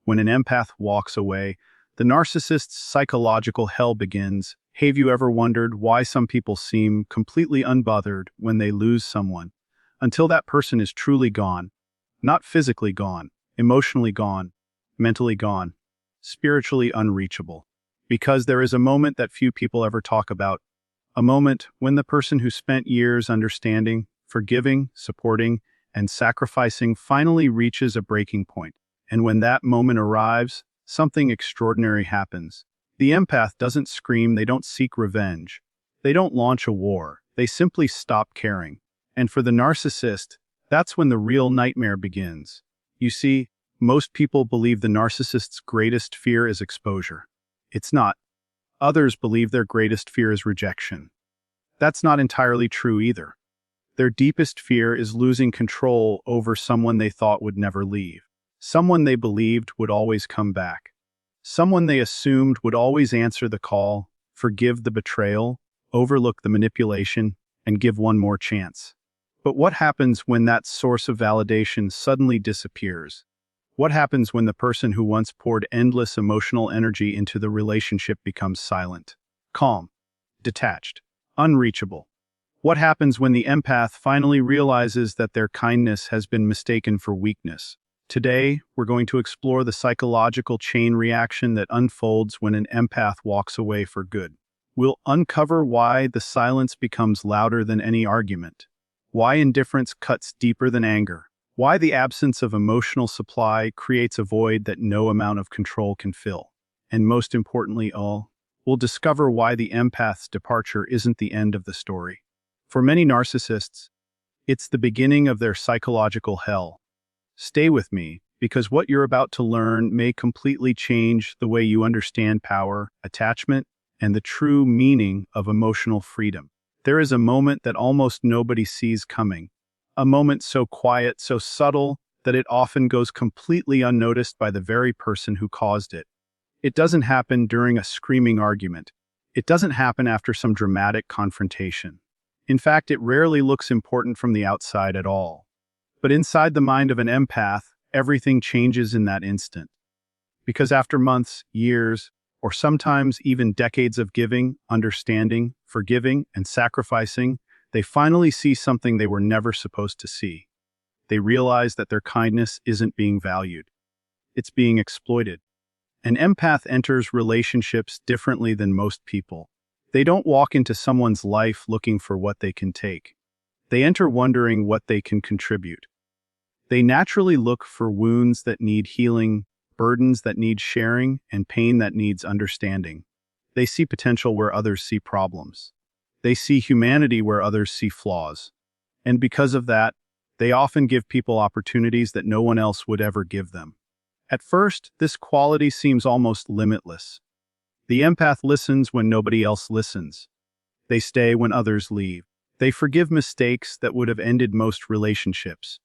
When an empath walks away, the narcissist's psychological hell begins. Have you ever wondered why some people seem completely unbothered when they lose someone? Until that person is truly gone. Not physically gone, emotionally gone, mentally gone, spiritually unreachable. Because there is a moment that few people ever talk about. A moment when the person who spent years understanding, forgiving, supporting, and sacrificing finally reaches a breaking point. And when that moment arrives, something extraordinary happens. The empath doesn't scream, they don't seek revenge. They don't launch a war, they simply stop caring. And for the narcissist, that's when the real nightmare begins. You see, most people believe the narcissist's greatest fear is exposure. It's not. Others believe their greatest fear is rejection. That's not entirely true either. Their deepest fear is losing control over someone they thought would never leave. Someone they believed would always come back. Someone they assumed would always answer the call, forgive the betrayal, overlook the manipulation, and give one more chance. But what happens when that source of validation suddenly disappears? What happens when the person who once poured endless emotional energy into the relationship becomes silent, calm, detached, unreachable? What happens when the empath finally realizes that their kindness has been mistaken for weakness? Today, we're going to explore the psychological chain reaction that unfolds when an empath walks away for good. We'll uncover why the silence becomes louder than any argument, why indifference cuts deeper than anger, why the absence of emotional supply creates a void that no amount of control can fill. And most importantly, we'll discover why the empath's departure isn't the end of the story. For many narcissists, it's the beginning of their psychological hell. Stay with me, because what you're about to learn may completely change the way you understand power, attachment, and the true meaning of emotional freedom. There is a moment that almost nobody sees coming. A moment so quiet, so subtle, that it often goes completely unnoticed by the very person who caused it. It doesn't happen during a screaming argument. It doesn't happen after some dramatic confrontation. In fact, it rarely looks important from the outside at all. But inside the mind of an empath, everything changes in that instant. Because after months, years, or sometimes even decades of giving, understanding, forgiving, and sacrificing, they finally see something they were never supposed to see. They realize that their kindness isn't being valued. It's being exploited. An empath enters relationships differently than most people. They don't walk into someone's life looking for what they can take. They enter wondering what they can contribute. They naturally look for wounds that need healing, burdens that need sharing, and pain that needs understanding. They see potential where others see problems. They see humanity where others see flaws. And because of that, they often give people opportunities that no one else would ever give them. At first, this quality seems almost limitless. The empath listens when nobody else listens. They stay when others leave. They forgive mistakes that would have ended most relationships.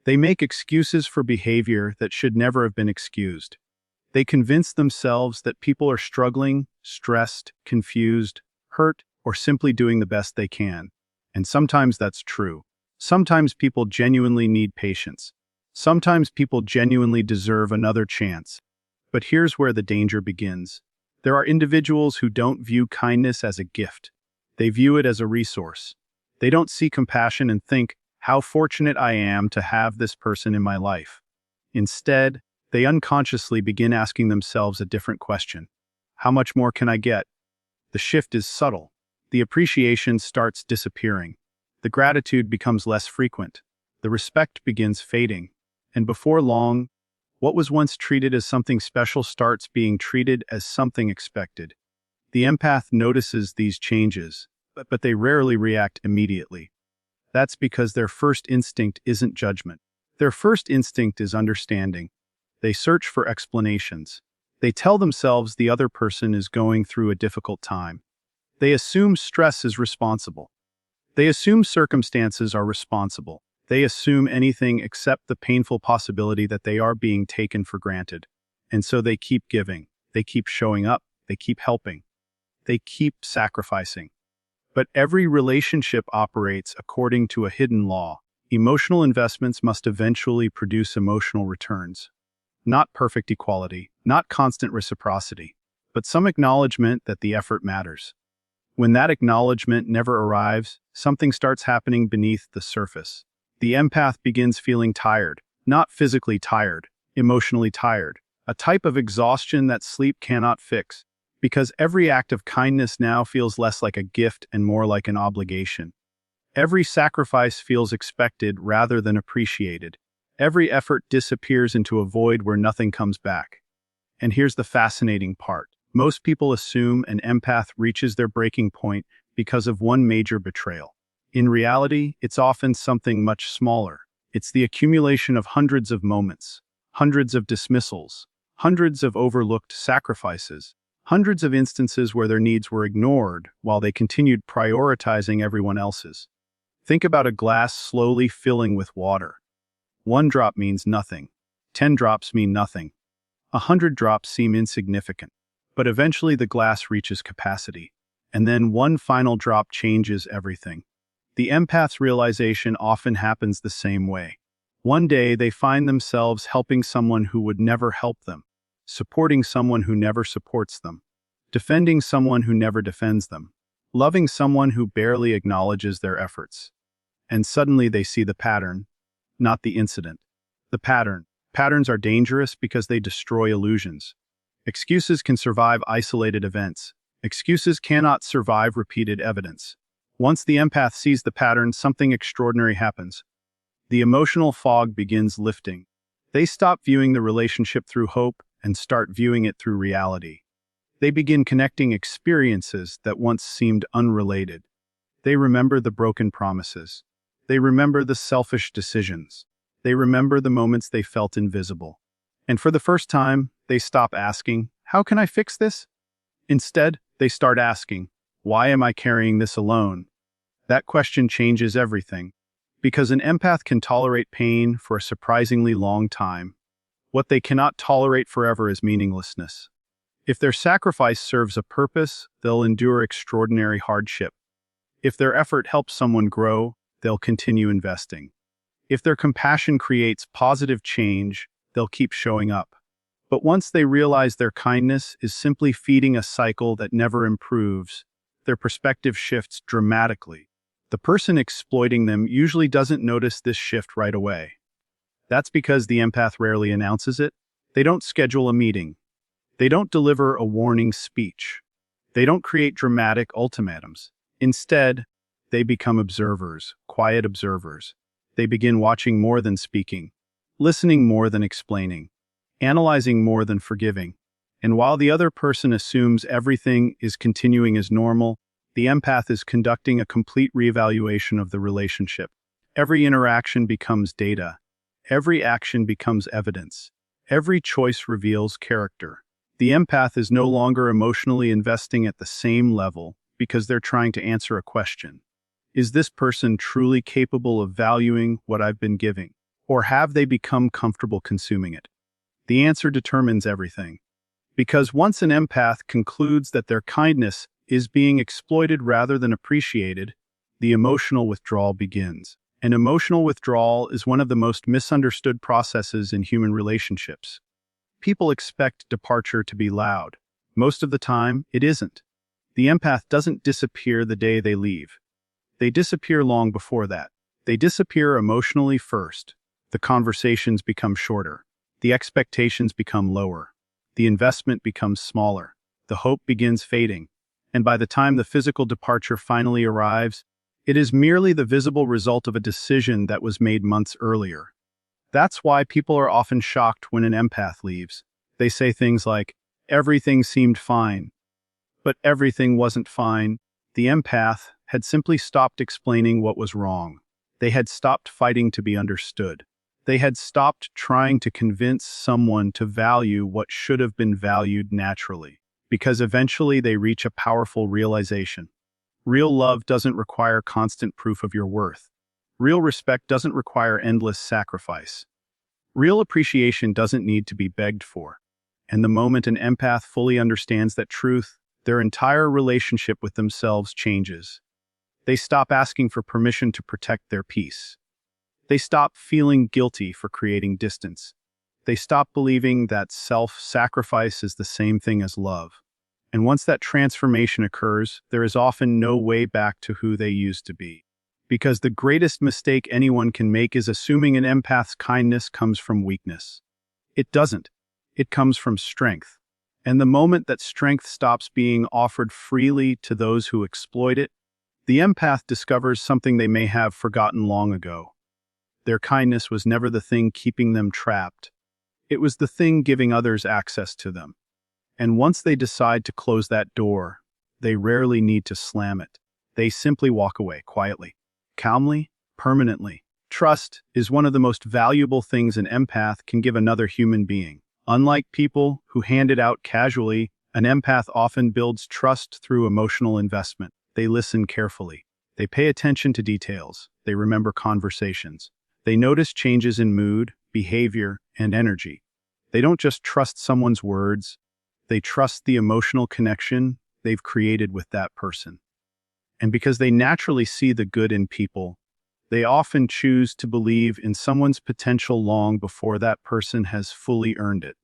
They make excuses for behavior that should never have been excused. They convince themselves that people are struggling, stressed, confused, hurt, or simply doing the best they can. And sometimes that's true. Sometimes people genuinely need patience. Sometimes people genuinely deserve another chance. But here's where the danger begins. There are individuals who don't view kindness as a gift. They view it as a resource. They don't see compassion and think, how fortunate I am to have this person in my life. Instead, they unconsciously begin asking themselves a different question. How much more can I get? The shift is subtle. The appreciation starts disappearing. The gratitude becomes less frequent. The respect begins fading. And before long, what was once treated as something special starts being treated as something expected. The empath notices these changes, but they rarely react immediately. That's because their first instinct isn't judgment. Their first instinct is understanding. They search for explanations. They tell themselves the other person is going through a difficult time. They assume stress is responsible. They assume circumstances are responsible. They assume anything except the painful possibility that they are being taken for granted. And so they keep giving. They keep showing up. They keep helping. They keep sacrificing. But every relationship operates according to a hidden law. Emotional investments must eventually produce emotional returns. not perfect equality, not constant reciprocity, but some acknowledgement that the effort matters. When that acknowledgement never arrives, something starts happening beneath the surface. The empath begins feeling tired, not physically tired, emotionally tired, a type of exhaustion that sleep cannot fix, because every act of kindness now feels less like a gift and more like an obligation. Every sacrifice feels expected rather than appreciated. Every effort disappears into a void where nothing comes back. And here's the fascinating part. Most people assume an empath reaches their breaking point because of one major betrayal. In reality, it's often something much smaller. It's the accumulation of hundreds of moments, hundreds of dismissals, hundreds of overlooked sacrifices, hundreds of instances where their needs were ignored while they continued prioritizing everyone else's. Think about a glass slowly filling with water. 1 drop means nothing. 10 drops mean nothing. 100 drops seem insignificant. But eventually the glass reaches capacity. And then one final drop changes everything. The empath's realization often happens the same way. One day they find themselves helping someone who would never help them, supporting someone who never supports them, defending someone who never defends them, loving someone who barely acknowledges their efforts. And suddenly they see the pattern, not the incident. The pattern. Patterns are dangerous because they destroy illusions. Excuses can survive isolated events. Excuses cannot survive repeated evidence. Once the empath sees the pattern, something extraordinary happens. The emotional fog begins lifting. They stop viewing the relationship through hope and start viewing it through reality. They begin connecting experiences that once seemed unrelated. They remember the broken promises. They remember the selfish decisions. They remember the moments they felt invisible. And for the first time, they stop asking, "How can I fix this?" Instead, they start asking, "Why am I carrying this alone?" That question changes everything, because an empath can tolerate pain for a surprisingly long time. What they cannot tolerate forever is meaninglessness. If their sacrifice serves a purpose, they'll endure extraordinary hardship. If their effort helps someone grow, they'll continue investing. If their compassion creates positive change, they'll keep showing up. But once they realize their kindness is simply feeding a cycle that never improves, their perspective shifts dramatically. The person exploiting them usually doesn't notice this shift right away. That's because the empath rarely announces it. They don't schedule a meeting. They don't deliver a warning speech. They don't create dramatic ultimatums. Instead, they become observers, quiet observers. They begin watching more than speaking, listening more than explaining, analyzing more than forgiving. And while the other person assumes everything is continuing as normal, the empath is conducting a complete reevaluation of the relationship. Every interaction becomes data. Every action becomes evidence. Every choice reveals character. The empath is no longer emotionally investing at the same level because they're trying to answer a question. Is this person truly capable of valuing what I've been giving? Or have they become comfortable consuming it? The answer determines everything. Because once an empath concludes that their kindness is being exploited rather than appreciated, the emotional withdrawal begins. And emotional withdrawal is one of the most misunderstood processes in human relationships. People expect departure to be loud. Most of the time, it isn't. The empath doesn't disappear the day they leave. They disappear long before that. They disappear emotionally first. The conversations become shorter. The expectations become lower. The investment becomes smaller. The hope begins fading. And by the time the physical departure finally arrives, it is merely the visible result of a decision that was made months earlier. That's why people are often shocked when an empath leaves. They say things like, "Everything seemed fine." But everything wasn't fine. The empath had simply stopped explaining what was wrong. They had stopped fighting to be understood. They had stopped trying to convince someone to value what should have been valued naturally. Because eventually they reach a powerful realization. Real love doesn't require constant proof of your worth. Real respect doesn't require endless sacrifice. Real appreciation doesn't need to be begged for. And the moment an empath fully understands that truth, their entire relationship with themselves changes. They stop asking for permission to protect their peace. They stop feeling guilty for creating distance. They stop believing that self-sacrifice is the same thing as love. And once that transformation occurs, there is often no way back to who they used to be. Because the greatest mistake anyone can make is assuming an empath's kindness comes from weakness. It doesn't. It comes from strength. And the moment that strength stops being offered freely to those who exploit it, the empath discovers something they may have forgotten long ago. Their kindness was never the thing keeping them trapped. It was the thing giving others access to them. And once they decide to close that door, they rarely need to slam it. They simply walk away quietly, calmly, permanently. Trust is one of the most valuable things an empath can give another human being. Unlike people who hand it out casually, an empath often builds trust through emotional investment. They listen carefully. They pay attention to details. They remember conversations. They notice changes in mood, behavior, and energy. They don't just trust someone's words. They trust the emotional connection they've created with that person. And because they naturally see the good in people, they often choose to believe in someone's potential long before that person has fully earned it.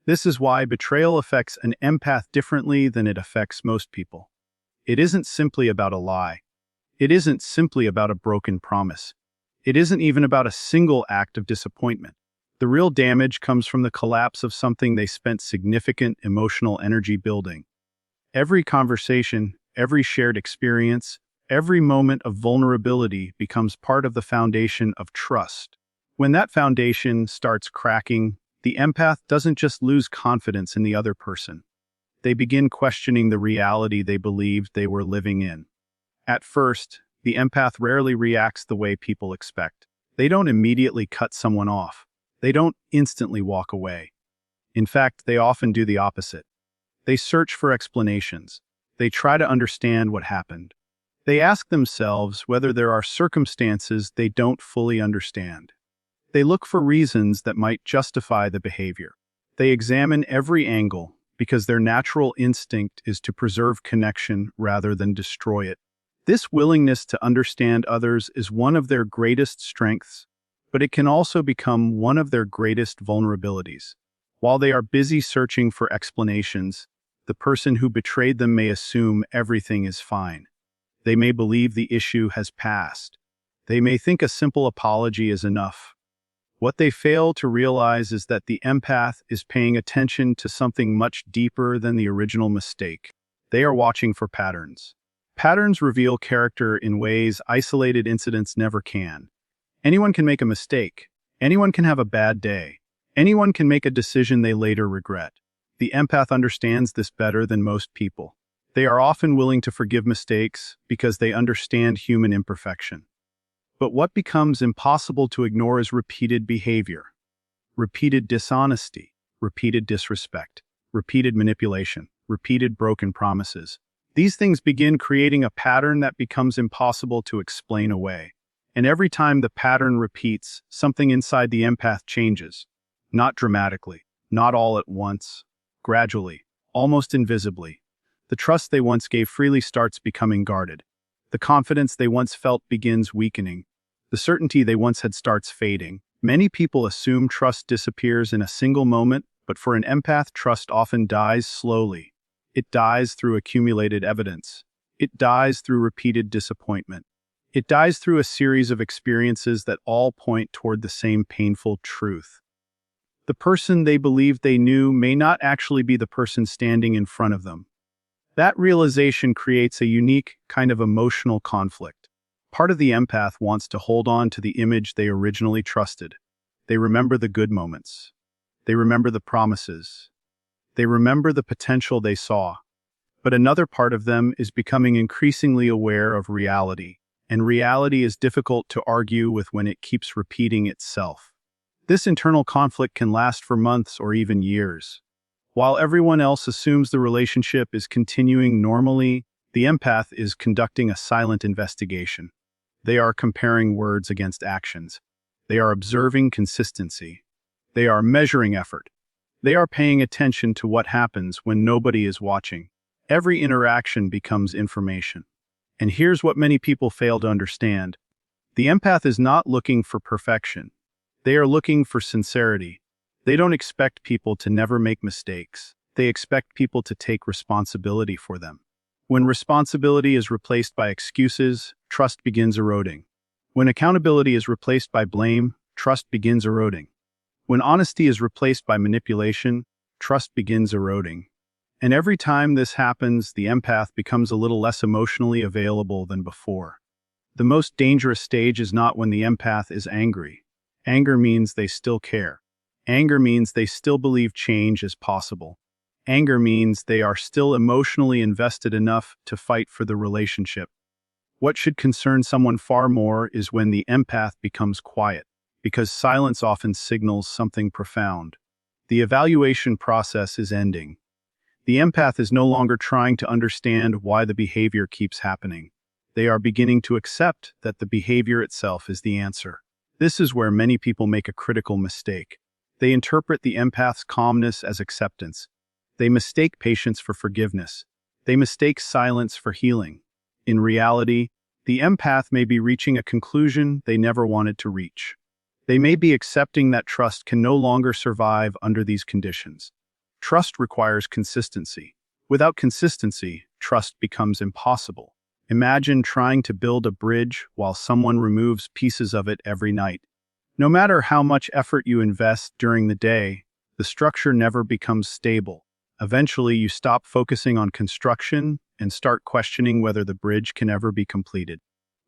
This is why betrayal affects an empath differently than it affects most people. It isn't simply about a lie. It isn't simply about a broken promise. It isn't even about a single act of disappointment. The real damage comes from the collapse of something they spent significant emotional energy building. Every conversation, every shared experience, every moment of vulnerability becomes part of the foundation of trust. When that foundation starts cracking, the empath doesn't just lose confidence in the other person. They begin questioning the reality they believed they were living in. At first, the empath rarely reacts the way people expect. They don't immediately cut someone off. They don't instantly walk away. In fact, they often do the opposite. They search for explanations. They try to understand what happened. They ask themselves whether there are circumstances they don't fully understand. They look for reasons that might justify the behavior. They examine every angle because their natural instinct is to preserve connection rather than destroy it. This willingness to understand others is one of their greatest strengths, but it can also become one of their greatest vulnerabilities. While they are busy searching for explanations, the person who betrayed them may assume everything is fine. They may believe the issue has passed. They may think a simple apology is enough. What they fail to realize is that the empath is paying attention to something much deeper than the original mistake. They are watching for patterns. Patterns reveal character in ways isolated incidents never can. Anyone can make a mistake. Anyone can have a bad day. Anyone can make a decision they later regret. The empath understands this better than most people. They are often willing to forgive mistakes because they understand human imperfection. But what becomes impossible to ignore is repeated behavior, repeated dishonesty, repeated disrespect, repeated manipulation, repeated broken promises. These things begin creating a pattern that becomes impossible to explain away. And every time the pattern repeats, something inside the empath changes. Not dramatically, not all at once, gradually, almost invisibly. The trust they once gave freely starts becoming guarded. The confidence they once felt begins weakening. The certainty they once had starts fading. Many people assume trust disappears in a single moment, but for an empath, trust often dies slowly. It dies through accumulated evidence. It dies through repeated disappointment. It dies through a series of experiences that all point toward the same painful truth. The person they believed they knew may not actually be the person standing in front of them. That realization creates a unique kind of emotional conflict. Part of the empath wants to hold on to the image they originally trusted. They remember the good moments. They remember the promises. They remember the potential they saw. But another part of them is becoming increasingly aware of reality, and reality is difficult to argue with when it keeps repeating itself. This internal conflict can last for months or even years. While everyone else assumes the relationship is continuing normally, the empath is conducting a silent investigation. They are comparing words against actions. They are observing consistency. They are measuring effort. They are paying attention to what happens when nobody is watching. Every interaction becomes information. And here's what many people fail to understand. The empath is not looking for perfection. They are looking for sincerity. They don't expect people to never make mistakes. They expect people to take responsibility for them. When responsibility is replaced by excuses, trust begins eroding. When accountability is replaced by blame, trust begins eroding. When honesty is replaced by manipulation, trust begins eroding. And every time this happens, the empath becomes a little less emotionally available than before. The most dangerous stage is not when the empath is angry. Anger means they still care. Anger means they still believe change is possible. Anger means they are still emotionally invested enough to fight for the relationship. What should concern someone far more is when the empath becomes quiet, because silence often signals something profound. The evaluation process is ending. The empath is no longer trying to understand why the behavior keeps happening. They are beginning to accept that the behavior itself is the answer. This is where many people make a critical mistake. They interpret the empath's calmness as acceptance. They mistake patience for forgiveness. They mistake silence for healing. In reality, the empath may be reaching a conclusion they never wanted to reach. They may be accepting that trust can no longer survive under these conditions. Trust requires consistency. Without consistency, trust becomes impossible. Imagine trying to build a bridge while someone removes pieces of it every night. No matter how much effort you invest during the day, the structure never becomes stable. Eventually, you stop focusing on construction and start questioning whether the bridge can ever be completed.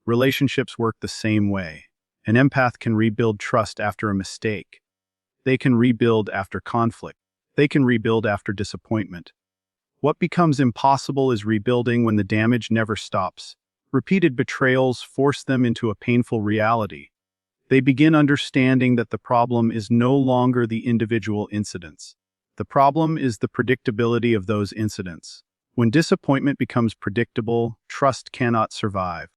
Relationships work the same way. An empath can rebuild trust after a mistake. They can rebuild after conflict. They can rebuild after disappointment. What becomes impossible is rebuilding when the damage never stops. Repeated betrayals force them into a painful reality. They begin understanding that the problem is no longer the individual incidents. The problem is the predictability of those incidents. When disappointment becomes predictable, trust cannot survive.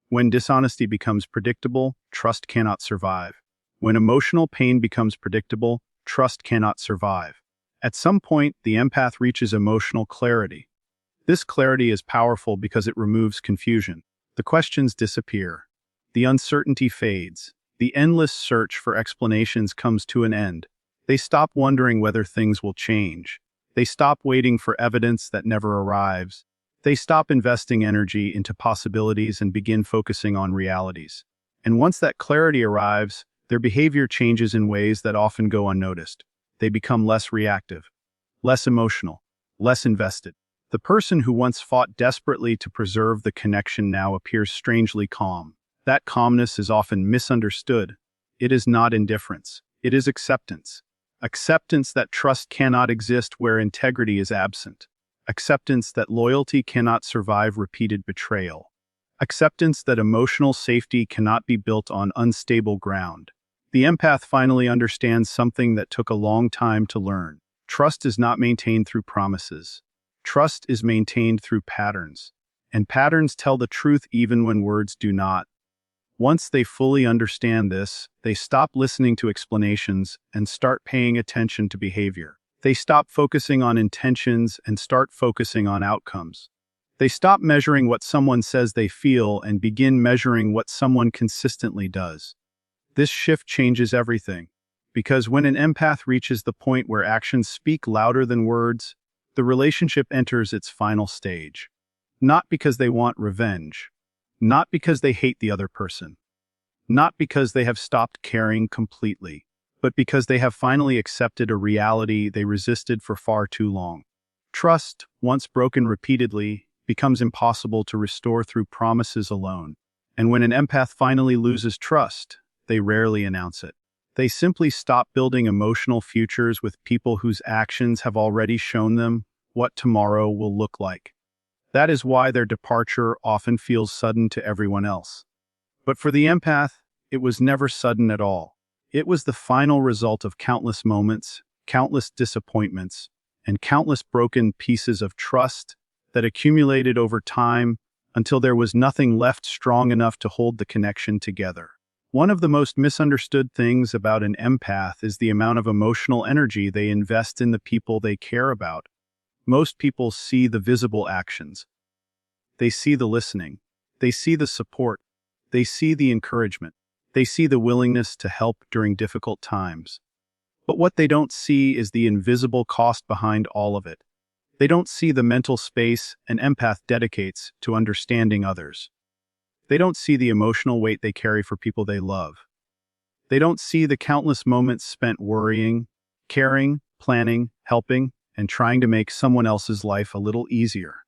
When dishonesty becomes predictable, trust cannot survive. When emotional pain becomes predictable, trust cannot survive. At some point, the empath reaches emotional clarity. This clarity is powerful because it removes confusion. The questions disappear. The uncertainty fades. The endless search for explanations comes to an end. They stop wondering whether things will change. They stop waiting for evidence that never arrives. They stop investing energy into possibilities and begin focusing on realities. And once that clarity arrives, their behavior changes in ways that often go unnoticed. They become less reactive, less emotional, less invested. The person who once fought desperately to preserve the connection now appears strangely calm. That calmness is often misunderstood. It is not indifference. It is acceptance. Acceptance that trust cannot exist where integrity is absent. Acceptance that loyalty cannot survive repeated betrayal. Acceptance that emotional safety cannot be built on unstable ground. The empath finally understands something that took a long time to learn. Trust is not maintained through promises. Trust is maintained through patterns. And patterns tell the truth even when words do not. Once they fully understand this, they stop listening to explanations and start paying attention to behavior. They stop focusing on intentions and start focusing on outcomes. They stop measuring what someone says they feel and begin measuring what someone consistently does. This shift changes everything, because when an empath reaches the point where actions speak louder than words, the relationship enters its final stage. Not because they want revenge, not because they hate the other person, not because they have stopped caring completely, but because they have finally accepted a reality they resisted for far too long. Trust, once broken repeatedly, becomes impossible to restore through promises alone. And when an empath finally loses trust, they rarely announce it. They simply stop building emotional futures with people whose actions have already shown them what tomorrow will look like. That is why their departure often feels sudden to everyone else. But for the empath, it was never sudden at all. It was the final result of countless moments, countless disappointments, and countless broken pieces of trust that accumulated over time until there was nothing left strong enough to hold the connection together. One of the most misunderstood things about an empath is the amount of emotional energy they invest in the people they care about. Most people see the visible actions. They see the listening. They see the support. They see the encouragement. They see the willingness to help during difficult times. But what they don't see is the invisible cost behind all of it. They don't see the mental space an empath dedicates to understanding others. They don't see the emotional weight they carry for people they love. They don't see the countless moments spent worrying, caring, planning, helping, and trying to make someone else's life a little easier.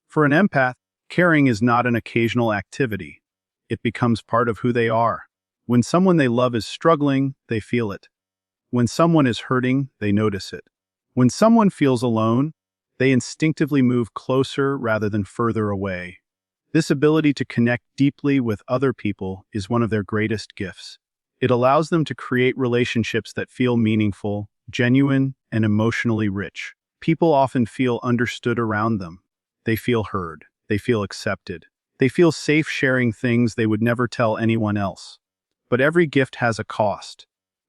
For an empath, caring is not an occasional activity. It becomes part of who they are. When someone they love is struggling, they feel it. When someone is hurting, they notice it. When someone feels alone, they instinctively move closer rather than further away. This ability to connect deeply with other people is one of their greatest gifts. It allows them to create relationships that feel meaningful, genuine, and emotionally rich. People often feel understood around them. They feel heard. They feel accepted. They feel safe sharing things they would never tell anyone else. But every gift has a cost.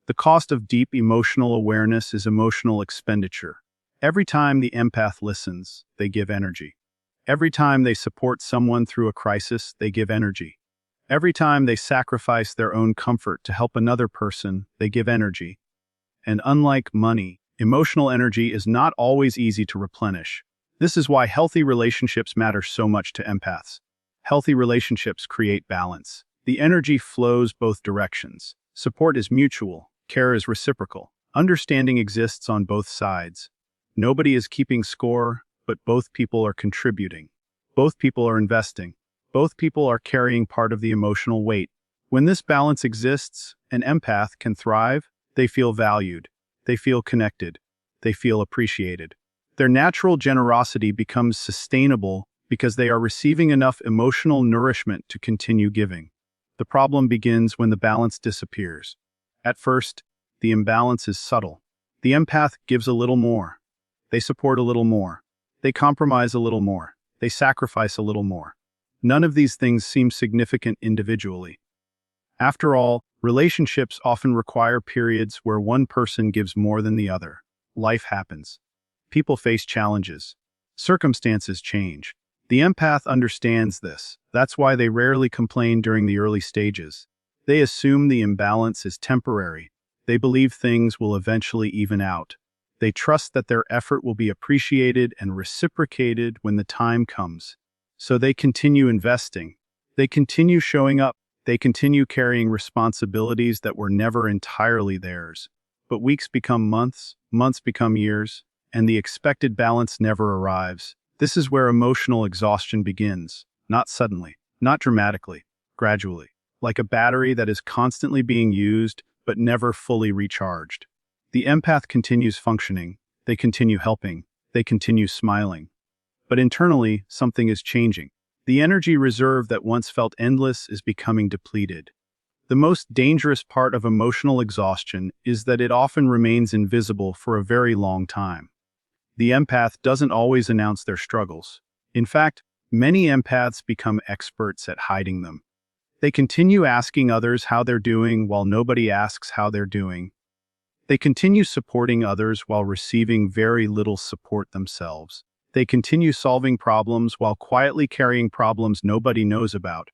The cost of deep emotional awareness is emotional expenditure. Every time the empath listens, they give energy. Every time they support someone through a crisis, they give energy. Every time they sacrifice their own comfort to help another person, they give energy. And unlike money, emotional energy is not always easy to replenish. This is why healthy relationships matter so much to empaths. Healthy relationships create balance. The energy flows both directions. Support is mutual. Care is reciprocal. Understanding exists on both sides. Nobody is keeping score, but both people are contributing. Both people are investing. Both people are carrying part of the emotional weight. When this balance exists, an empath can thrive. They feel valued. They feel connected. They feel appreciated. Their natural generosity becomes sustainable because they are receiving enough emotional nourishment to continue giving. The problem begins when the balance disappears. At first, the imbalance is subtle. The empath gives a little more. They support a little more. They compromise a little more. They sacrifice a little more. None of these things seem significant individually. After all, relationships often require periods where one person gives more than the other. Life happens. People face challenges. Circumstances change. The empath understands this. That's why they rarely complain during the early stages. They assume the imbalance is temporary. They believe things will eventually even out. They trust that their effort will be appreciated and reciprocated when the time comes. So they continue investing. They continue showing up. They continue carrying responsibilities that were never entirely theirs. But weeks become months, months become years, and the expected balance never arrives. This is where emotional exhaustion begins. Not suddenly, not dramatically, gradually. Like a battery that is constantly being used but never fully recharged. The empath continues functioning. They continue helping. They continue smiling. But internally, something is changing. The energy reserve that once felt endless is becoming depleted. The most dangerous part of emotional exhaustion is that it often remains invisible for a very long time. The empath doesn't always announce their struggles. In fact, many empaths become experts at hiding them. They continue asking others how they're doing while nobody asks how they're doing. They continue supporting others while receiving very little support themselves. They continue solving problems while quietly carrying problems nobody knows about.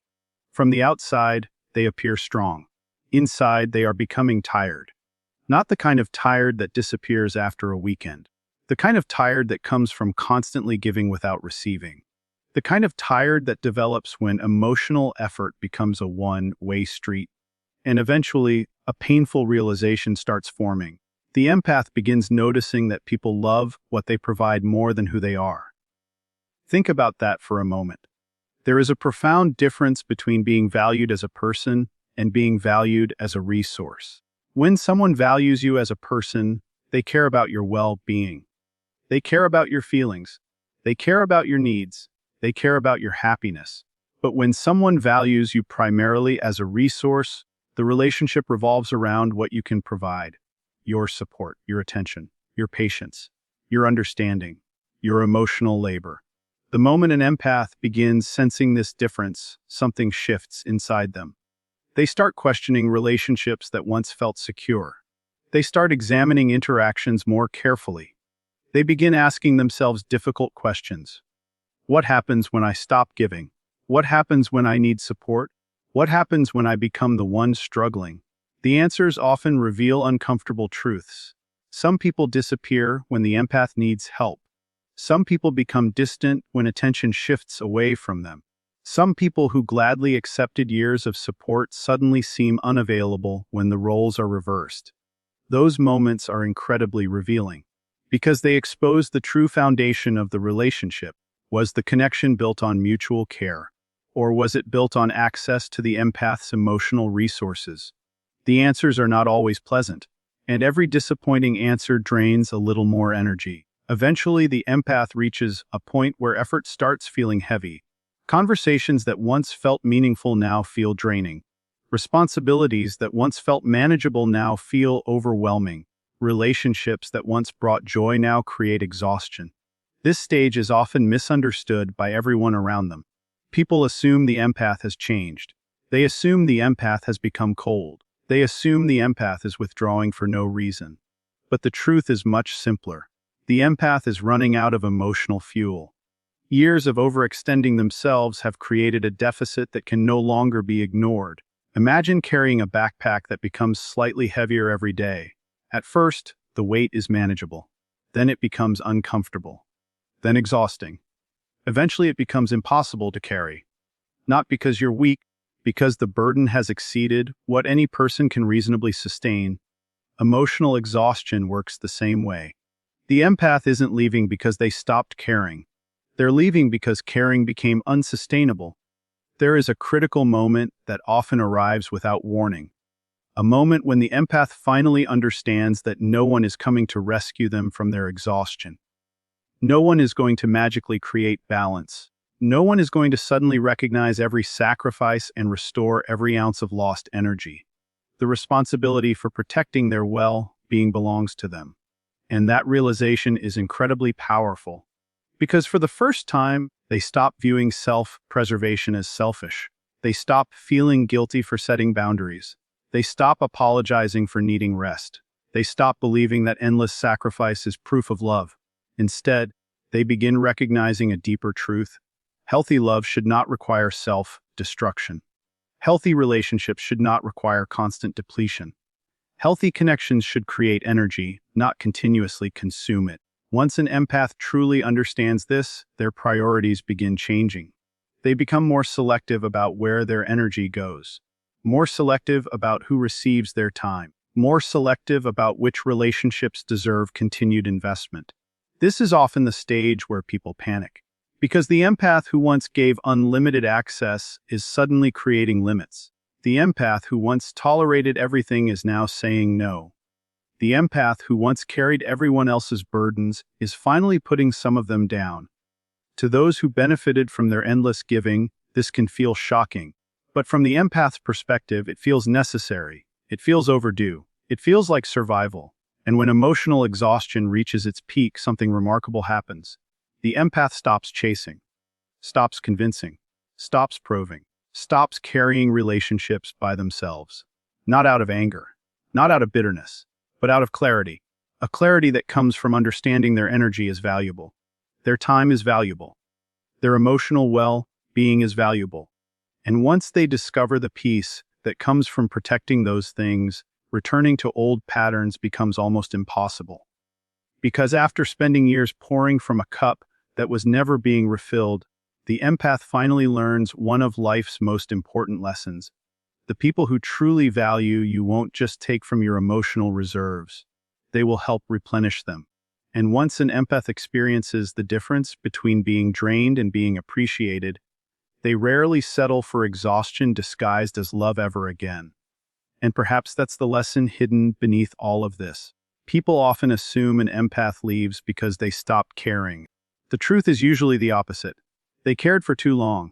From the outside, they appear strong. Inside, they are becoming tired. Not the kind of tired that disappears after a weekend. The kind of tired that comes from constantly giving without receiving. The kind of tired that develops when emotional effort becomes a one-way street. And eventually, a painful realization starts forming. The empath begins noticing that people love what they provide more than who they are. Think about that for a moment. There is a profound difference between being valued as a person and being valued as a resource. When someone values you as a person, they care about your well-being. They care about your feelings. They care about your needs. They care about your happiness. But when someone values you primarily as a resource, the relationship revolves around what you can provide. Your support, your attention, your patience, your understanding, your emotional labor. The moment an empath begins sensing this difference, something shifts inside them. They start questioning relationships that once felt secure. They start examining interactions more carefully. They begin asking themselves difficult questions. What happens when I stop giving? What happens when I need support? What happens when I become the one struggling? The answers often reveal uncomfortable truths. Some people disappear when the empath needs help. Some people become distant when attention shifts away from them. Some people who gladly accepted years of support suddenly seem unavailable when the roles are reversed. Those moments are incredibly revealing, because they expose the true foundation of the relationship. Was the connection built on mutual care, or was it built on access to the empath's emotional resources? The answers are not always pleasant, and every disappointing answer drains a little more energy. Eventually, the empath reaches a point where effort starts feeling heavy. Conversations that once felt meaningful now feel draining. Responsibilities that once felt manageable now feel overwhelming. Relationships that once brought joy now create exhaustion. This stage is often misunderstood by everyone around them. People assume the empath has changed. They assume the empath has become cold. They assume the empath is withdrawing for no reason. But the truth is much simpler. The empath is running out of emotional fuel. Years of overextending themselves have created a deficit that can no longer be ignored. Imagine carrying a backpack that becomes slightly heavier every day. At first, the weight is manageable. Then it becomes uncomfortable. Then exhausting. Eventually it becomes impossible to carry. Not because you're weak, because the burden has exceeded what any person can reasonably sustain. Emotional exhaustion works the same way. The empath isn't leaving because they stopped caring. They're leaving because caring became unsustainable. There is a critical moment that often arrives without warning. A moment when the empath finally understands that no one is coming to rescue them from their exhaustion. No one is going to magically create balance. No one is going to suddenly recognize every sacrifice and restore every ounce of lost energy. The responsibility for protecting their well-being belongs to them. And that realization is incredibly powerful. Because for the first time, they stop viewing self-preservation as selfish. They stop feeling guilty for setting boundaries. They stop apologizing for needing rest. They stop believing that endless sacrifice is proof of love. Instead, they begin recognizing a deeper truth. Healthy love should not require self-destruction. Healthy relationships should not require constant depletion. Healthy connections should create energy, not continuously consume it. Once an empath truly understands this, their priorities begin changing. They become more selective about where their energy goes, more selective about who receives their time, more selective about which relationships deserve continued investment. This is often the stage where people panic, because the empath who once gave unlimited access is suddenly creating limits. The empath who once tolerated everything is now saying no. The empath who once carried everyone else's burdens is finally putting some of them down. To those who benefited from their endless giving, this can feel shocking. But from the empath's perspective, it feels necessary. It feels overdue. It feels like survival. And when emotional exhaustion reaches its peak, something remarkable happens. The empath stops chasing, stops convincing, stops proving, stops carrying relationships by themselves. Not out of anger, not out of bitterness, but out of clarity. A clarity that comes from understanding their energy is valuable. Their time is valuable. Their emotional well-being is valuable. And once they discover the peace that comes from protecting those things, returning to old patterns becomes almost impossible. Because after spending years pouring from a cup that was never being refilled, the empath finally learns one of life's most important lessons. The people who truly value you won't just take from your emotional reserves. They will help replenish them. And once an empath experiences the difference between being drained and being appreciated, they rarely settle for exhaustion disguised as love ever again. And perhaps that's the lesson hidden beneath all of this. People often assume an empath leaves because they stopped caring. The truth is usually the opposite. They cared for too long.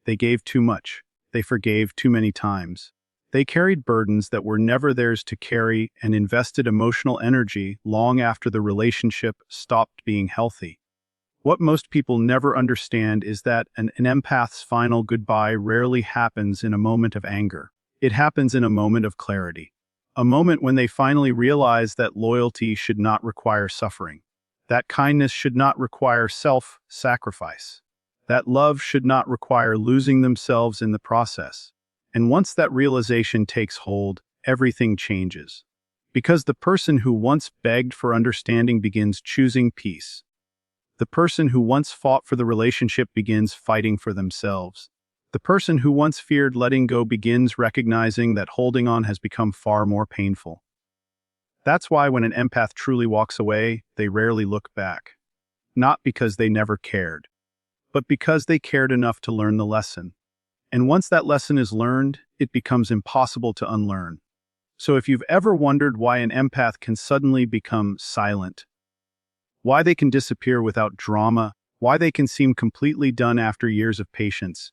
They gave too much. They forgave too many times. They carried burdens that were never theirs to carry and invested emotional energy long after the relationship stopped being healthy. What most people never understand is that an empath's final goodbye rarely happens in a moment of anger. It happens in a moment of clarity. A moment when they finally realize that loyalty should not require suffering. That kindness should not require self-sacrifice. That love should not require losing themselves in the process. And once that realization takes hold, everything changes. Because the person who once begged for understanding begins choosing peace. The person who once fought for the relationship begins fighting for themselves. The person who once feared letting go begins recognizing that holding on has become far more painful. That's why when an empath truly walks away, they rarely look back. Not because they never cared, but because they cared enough to learn the lesson. And once that lesson is learned, it becomes impossible to unlearn. So if you've ever wondered why an empath can suddenly become silent, why they can disappear without drama, why they can seem completely done after years of patience,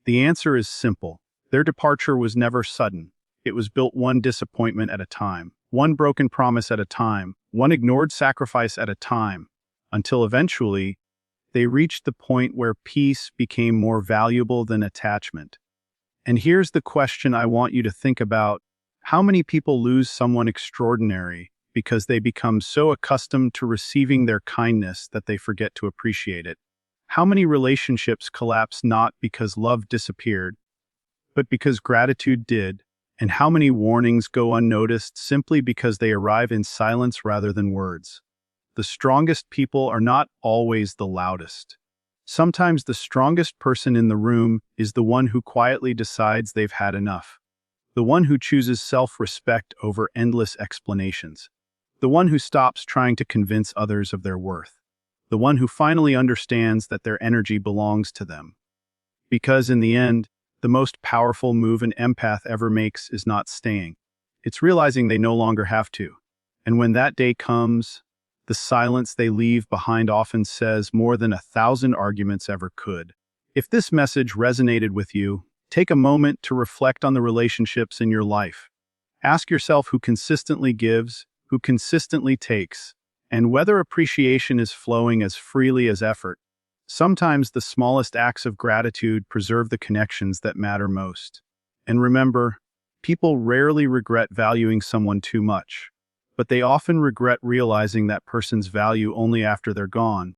the answer is simple. Their departure was never sudden. It was built one disappointment at a time, one broken promise at a time, one ignored sacrifice at a time, until eventually, they reached the point where peace became more valuable than attachment. And here's the question I want you to think about. How many people lose someone extraordinary because they become so accustomed to receiving their kindness that they forget to appreciate it? How many relationships collapse not because love disappeared, but because gratitude did? And how many warnings go unnoticed simply because they arrive in silence rather than words? The strongest people are not always the loudest. Sometimes the strongest person in the room is the one who quietly decides they've had enough. The one who chooses self-respect over endless explanations. The one who stops trying to convince others of their worth. The one who finally understands that their energy belongs to them. Because in the end, the most powerful move an empath ever makes is not staying. It's realizing they no longer have to. And when that day comes, the silence they leave behind often says more than 1,000 arguments ever could. If this message resonated with you, take a moment to reflect on the relationships in your life. Ask yourself who consistently gives, who consistently takes, and whether appreciation is flowing as freely as effort. Sometimes the smallest acts of gratitude preserve the connections that matter most. And remember, people rarely regret valuing someone too much, but they often regret realizing that person's value only after they're gone.